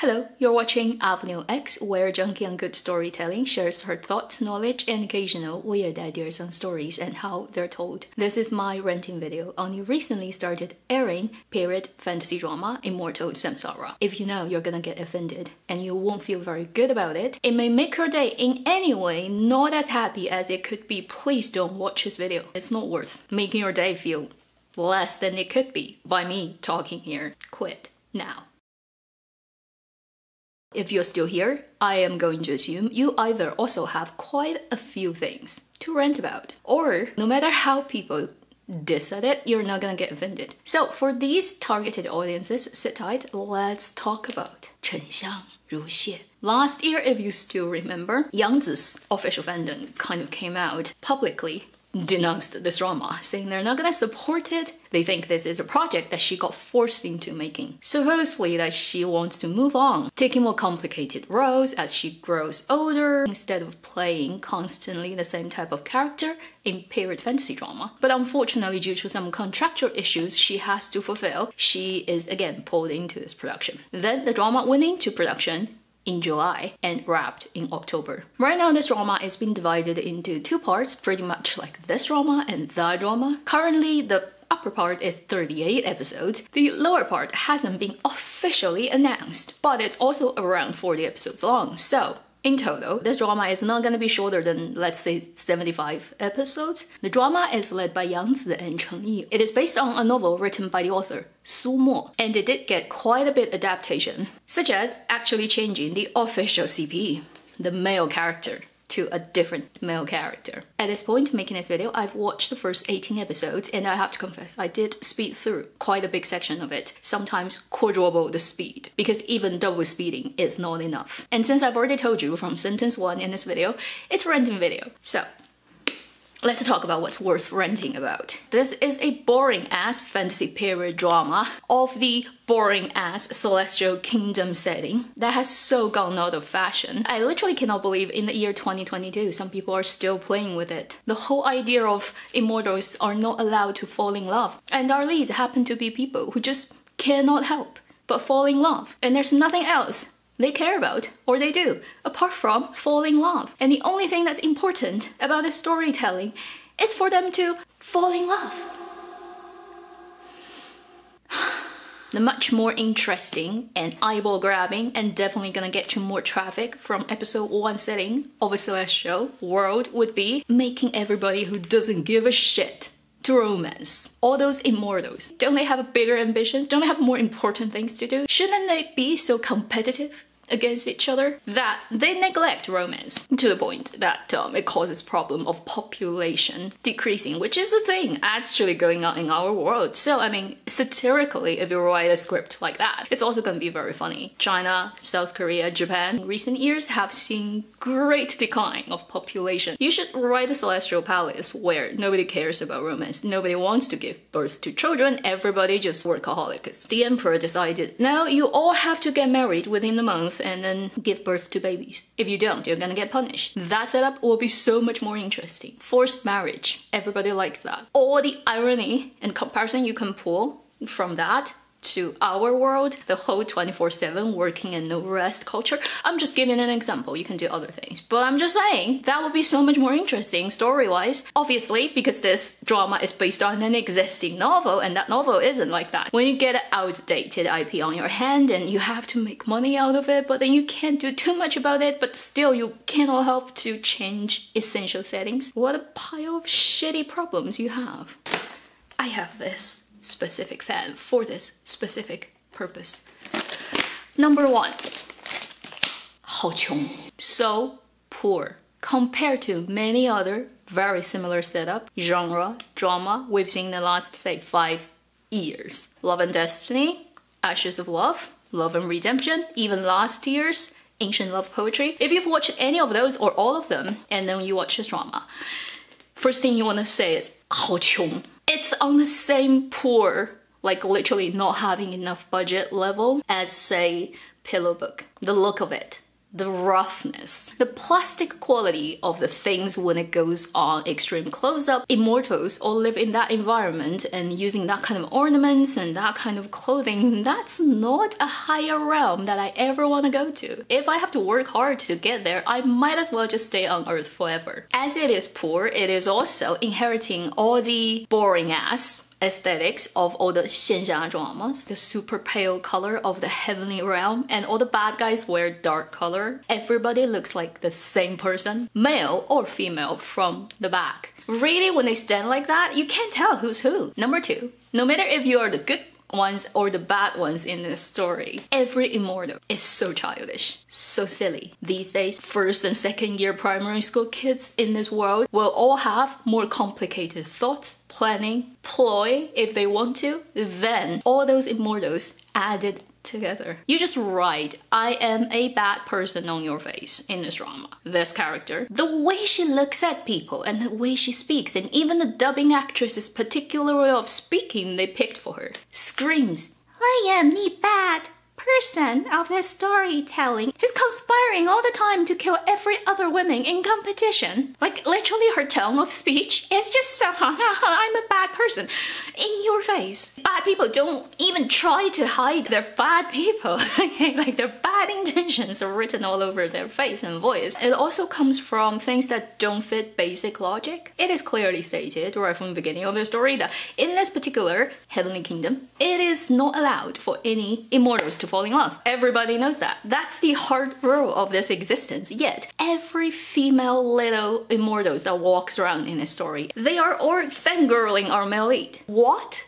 Hello, you're watching Avenue X, where Junkie on Good Storytelling shares her thoughts, knowledge, and occasional weird ideas on stories and how they're told. This is my ranting video on the recently started airing period fantasy drama Immortal Samsara. If you know you're gonna get offended and you won't feel very good about it, it may make your day in any way not as happy as it could be, please don't watch this video. It's not worth making your day feel less than it could be by me talking here. Quit now. If you're still here, I am going to assume you either also have quite a few things to rant about, or no matter how people diss at it, you're not gonna get offended. So for these targeted audiences, sit tight, let's talk about 沉香如屑. Last year, if you still remember, Yangzi's official fandom kind of came out publicly denounced this drama, saying they're not gonna support it. They think this is a project that she got forced into making. Supposedly that she wants to move on, taking more complicated roles as she grows older, instead of playing constantly the same type of character in period fantasy drama. But unfortunately, due to some contractual issues she has to fulfill, she is again pulled into this production. Then the drama went into production in July and wrapped in October. Right now, this drama is being divided into two parts, pretty much like this drama and that drama. Currently, the upper part is 38 episodes. The lower part hasn't been officially announced, but it's also around 40 episodes long. So in total, this drama is not going to be shorter than, let's say, 75 episodes. The drama is led by Yang Zi and Cheng Yi. It is based on a novel written by the author, Su Mo, and it did get quite a bit adaptation, such as actually changing the official CP, the male character, to a different male character. At this point, making this video, I've watched the first 18 episodes, and I have to confess, I did speed through quite a big section of it, sometimes quadruple the speed, because even double speeding is not enough. And since I've already told you from sentence 1 in this video, it's a ranting video. So let's talk about what's worth ranting about. This is a boring-ass fantasy period drama of the boring-ass celestial kingdom setting that has so gone out of fashion. I literally cannot believe in the year 2022 some people are still playing with it. The whole idea of immortals are not allowed to fall in love, and our leads happen to be people who just cannot help but fall in love, and there's nothing else they care about, or they do, apart from fall in love. And the only thing that's important about the storytelling is for them to fall in love. The much more interesting and eyeball-grabbing and definitely gonna get you more traffic from episode 1 setting of a celestial world would be making everybody who doesn't give a shit to romance. All those immortals, don't they have bigger ambitions? Don't they have more important things to do? Shouldn't they be so competitive against each other that they neglect romance to the point that it causes problem of population decreasing, which is a thing actually going on in our world. So I mean, satirically, if you write a script like that, it's also going to be very funny. China, South Korea, Japan in recent years have seen great decline of population. You should write a celestial palace where nobody cares about romance, nobody wants to give birth to children, everybody just workaholics. The emperor decided, no, you all have to get married within a month and then give birth to babies. If you don't, you're gonna get punished. That setup will be so much more interesting. Forced marriage, everybody likes that. All the irony and comparison you can pull from that to our world, the whole 24/7 working and no rest culture. I'm just giving an example, you can do other things. But I'm just saying, that would be so much more interesting story-wise. Obviously, because this drama is based on an existing novel, and that novel isn't like that. When you get an outdated IP on your hand and you have to make money out of it, but then you can't do too much about it, but still you cannot help to change essential settings. What a pile of shitty problems you have. I have this specific fan for this specific purpose. Number 1, 好穷. So poor compared to many other very similar setup genre drama we've seen in the last, say, 5 years. Love and Destiny, Ashes of Love, Love and Redemption, even last year's Ancient Love Poetry. If you've watched any of those or all of them and then you watch this drama, first thing you want to say is 好穷. It's on the same poor, like literally not having enough budget level as, say, Pillow Book. The look of it the roughness, the plastic quality of the things when it goes on extreme close-up. Immortals all live in that environment and using that kind of ornaments and that kind of clothing. That's not a higher realm that I ever want to go to. If I have to work hard to get there, I might as well just stay on Earth forever. As it is poor, it is also inheriting all the boring ass aesthetics of all the 仙侠 dramas, the super pale color of the heavenly realm, and all the bad guys wear dark color. Everybody looks like the same person, male or female, from the back. Really, when they stand like that, you can't tell who's who. Number 2, no matter if you are the good ones or the bad ones in this story, every immortal is so childish, so silly. These days, first and second year primary school kids in this world will all have more complicated thoughts, planning, ploy if they want to, than all those immortals added together. You just write, I am a bad person on your face in this drama. This character, the way she looks at people and the way she speaks, and even the dubbing actress's particular way of speaking they picked for her, screams, I am the bad person of this storytelling who's conspiring all the time to kill every other woman in competition. Like, literally her tone of speech is just so, I'm a bad person, in your face. Bad people don't even try to hide they're bad people. Okay, like their bad intentions are written all over their face and voice. It also comes from things that don't fit basic logic. It is clearly stated right from the beginning of the story that in this particular Heavenly Kingdom, it is not allowed for any immortals to fall in love. Everybody knows that. That's the hard rule of this existence. Yet, every female little immortals that walks around in this story, they are all fangirling our male lead. What?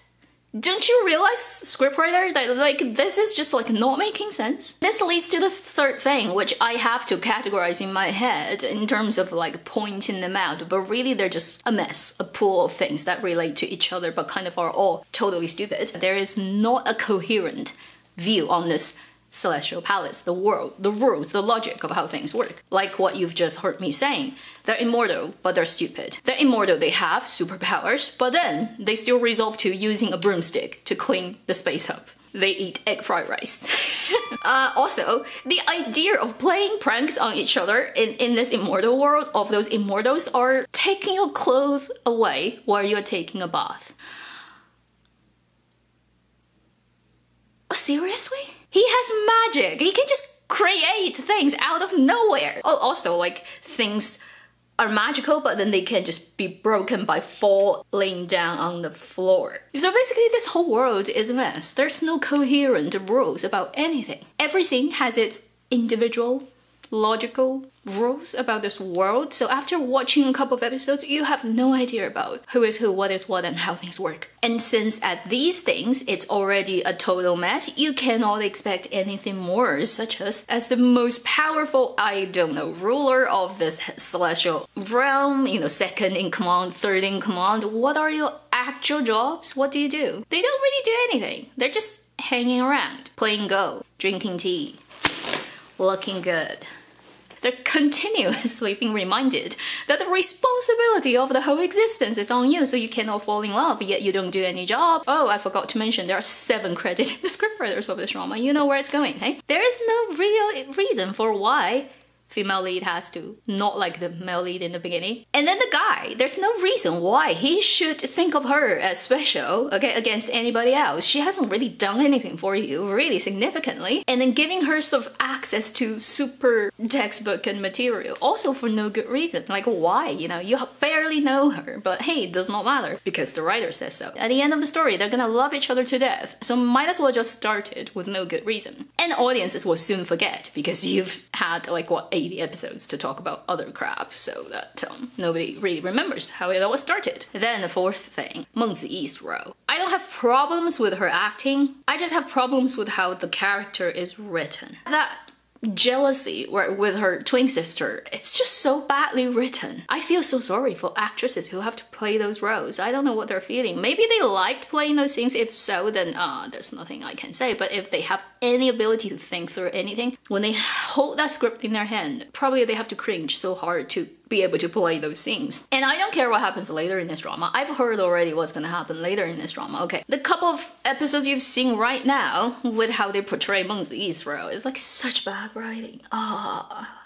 Don't you realize, scriptwriter, that like this is just like not making sense? This leads to the third thing, which I have to categorize in my head in terms of like pointing them out, but really they're just a mess, a pool of things that relate to each other but kind of are all totally stupid. There is not a coherent view on this celestial palace, the world, the rules, the logic of how things work. Like what you've just heard me saying. They're immortal, but they're stupid. They're immortal, they have superpowers, but then they still resolve to using a broomstick to clean the space hub. They eat egg fried rice. Also, the idea of playing pranks on each other in this immortal world of those immortals are taking your clothes away while you're taking a bath. Seriously? He has magic. He can just create things out of nowhere. Oh, also, like, things are magical, but then they can just be broken by falling down on the floor. So basically, this whole world is a mess. There's no coherent rules about anything. Everything has its individual, logical rules about this world. So after watching a couple of episodes, you have no idea about who is who, what is what, and how things work. And since at these things, it's already a total mess, you cannot expect anything more, such as the most powerful, I don't know, ruler of this celestial realm, you know, second in command, third in command. What are your actual jobs? What do you do? They don't really do anything. They're just hanging around, playing Go, drinking tea, looking good. They're continuously being reminded that the responsibility of the whole existence is on you, so you cannot fall in love, yet you don't do any job. Oh, I forgot to mention, there are 7 credited scriptwriters of this drama. You know where it's going, hey? There is no real reason for why female lead has to not like the male lead in the beginning. And then the guy, there's no reason why he should think of her as special, okay, against anybody else. She hasn't really done anything for you, really significantly. And then giving her sort of access to super textbook and material, also for no good reason. Like, why? You know, you barely know her, but hey, it does not matter, because the writer says so. At the end of the story, they're gonna love each other to death, so might as well just start it with no good reason. And audiences will soon forget, because you've had, like, what, 80 episodes to talk about other crap, so that nobody really remembers how it all started. Then the fourth thing, Meng Ziyi's role. I don't have problems with her acting, I just have problems with how the character is written. That jealousy with her twin sister, it's just so badly written. I feel so sorry for actresses who have to play those roles. I don't know what they're feeling. Maybe they liked playing those scenes. If so, then there's nothing I can say. But if they have any ability to think through anything, when they hold that script in their hand, probably they have to cringe so hard to be able to play those scenes. And I don't care what happens later in this drama. I've heard already what's gonna happen later in this drama. Okay, the couple of episodes you've seen right now with how they portray Meng Ziyi's role is like such bad writing.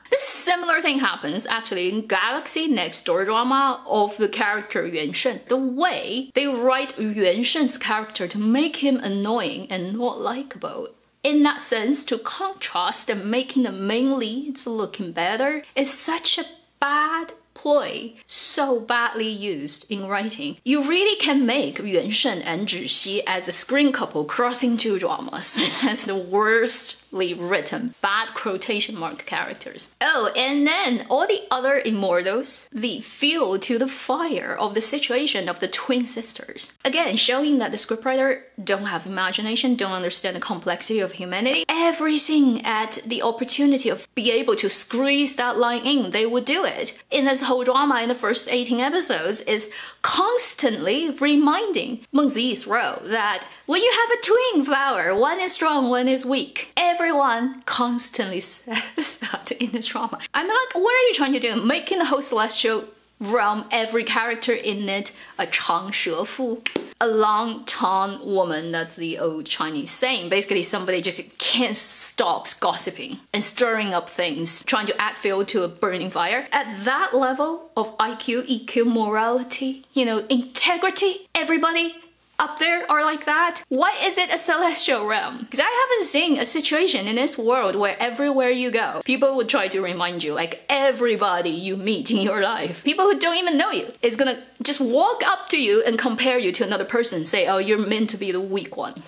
This similar thing happens actually in Galaxy Next Door drama of the character Yuan Shen. The way they write Yuan Shen's character to make him annoying and not likable, in that sense, to contrast and making the main leads looking better, is such a bad ploy, so badly used in writing. You really can make Yuan Shen and Zhixi as a screen couple crossing two dramas as the worstly written, bad quotation mark characters. Oh, and then all the other immortals, the fuel to the fire of the situation of the twin sisters. Again, showing that the scriptwriter don't have imagination, don't understand the complexity of humanity. Everything at the opportunity of be able to squeeze that line in, they would do it. In this whole drama in the first 18 episodes is constantly reminding Meng Ziyi's role that when you have a twin flower, one is strong, one is weak. Everyone constantly says that in this drama. I'm like, what are you trying to do? Making the whole celestial realm, every character in it, a 长舌妇, a long tongue woman. That's the old Chinese saying. Basically, somebody just can't stop gossiping and stirring up things, trying to add fuel to a burning fire. At that level of IQ, EQ, morality, integrity, everybody up there are like that. Why is it a celestial realm? Because I haven't seen a situation in this world where everywhere you go, people would try to remind you, like everybody you meet in your life, people who don't even know you, is gonna just walk up to you and compare you to another person, say, oh, you're meant to be the weak one.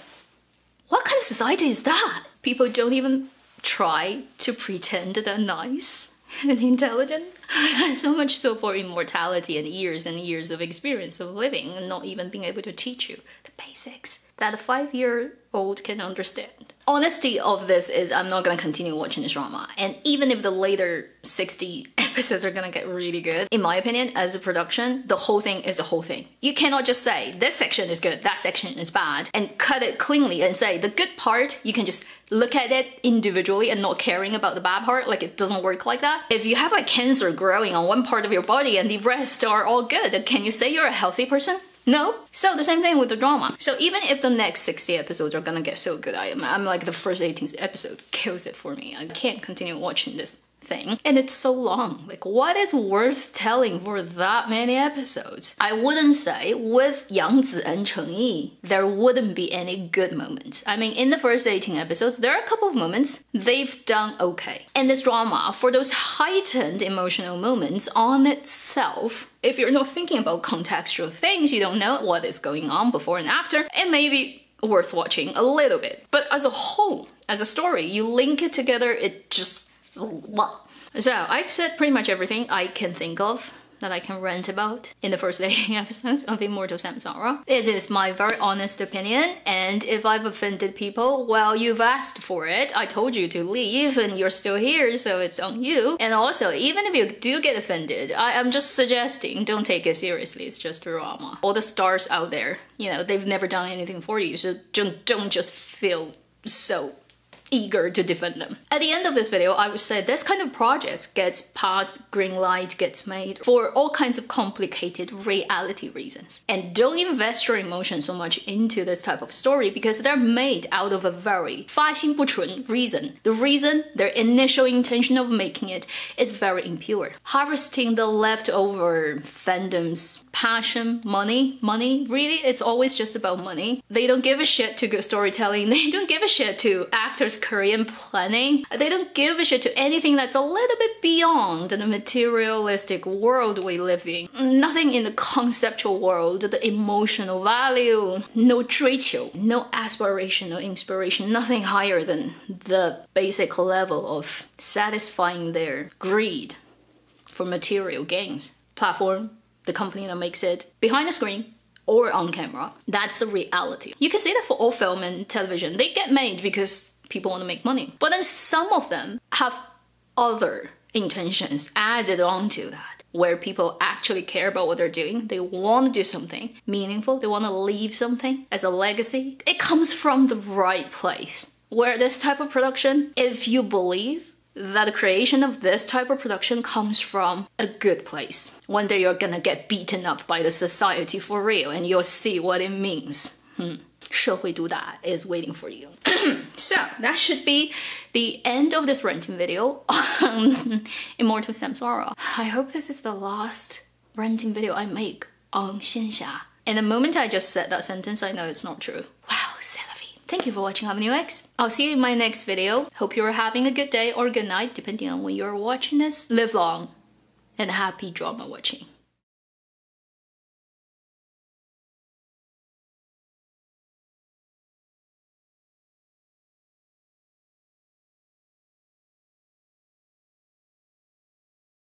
What kind of society is that? People don't even try to pretend they're nice and intelligent. So much so for immortality and years of experience of living and not even being able to teach you the basics that a 5-year-old can understand. Honesty of this is I'm not gonna continue watching this drama, and even if the later 60 episodes are gonna get really good, in my opinion, as a production, the whole thing is a whole thing. You cannot just say this section is good, that section is bad, and cut it cleanly and say the good part, you can just look at it individually and not caring about the bad part. Like, it doesn't work like that. If you have like cancer growing on one part of your body and the rest are all good, can you say you're a healthy person? No? So the same thing with the drama. So even if the next 60 episodes are gonna get so good, I'm like the first 18 episodes kills it for me. I can't continue watching this thing. And it's so long. Like, what is worth telling for that many episodes? I wouldn't say with Yang Zi and Cheng Yi, there wouldn't be any good moments. I mean, in the first 18 episodes, there are a couple of moments they've done okay. In this drama, for those heightened emotional moments on itself, if you're not thinking about contextual things, you don't know what is going on before and after, it may be worth watching a little bit. But as a whole, as a story, you link it together, it just... So I've said pretty much everything I can think of that I can rant about in the first 18 episodes of Immortal Samsara. It is my very honest opinion, and if I've offended people, well, you've asked for it. I told you to leave and you're still here, so it's on you. And also, even if you do get offended, I'm just suggesting don't take it seriously. It's just drama. All the stars out there, they've never done anything for you, so don't just feel so eager to defend them. At the end of this video, I would say this kind of project gets passed, green light gets made for all kinds of complicated reality reasons. And don't invest your emotion so much into this type of story because they're made out of a very 发心不纯 reason. The reason, their initial intention of making it is very impure. Harvesting the leftover fandom's passion, money, really, it's always just about money. They don't give a shit to good storytelling. They don't give a shit to actors' Korean planning. They don't give a shit to anything that's a little bit beyond the materialistic world we live in. Nothing in the conceptual world, the emotional value, no 追求, no aspiration, no inspiration, nothing higher than the basic level of satisfying their greed for material gains. Platform, the company that makes it, behind the screen or on camera. That's the reality. You can say that for all film and television. They get made because people want to make money. But then some of them have other intentions added on to that, where people actually care about what they're doing. They want to do something meaningful. They want to leave something as a legacy. It comes from the right place. Where this type of production, if you believe that the creation of this type of production comes from a good place. One day you're gonna get beaten up by the society for real and you'll see what it means. 社会毒打 is waiting for you. So that should be the end of this ranting video on Immortal Samsara. I hope this is the last ranting video I make on 线下. And the moment I just said that sentence, I know it's not true. Wow, c'est la vie. Thank you for watching Avenue X. I'll see you in my next video. Hope you're having a good day or good night, depending on when you're watching this. Live long and happy drama watching.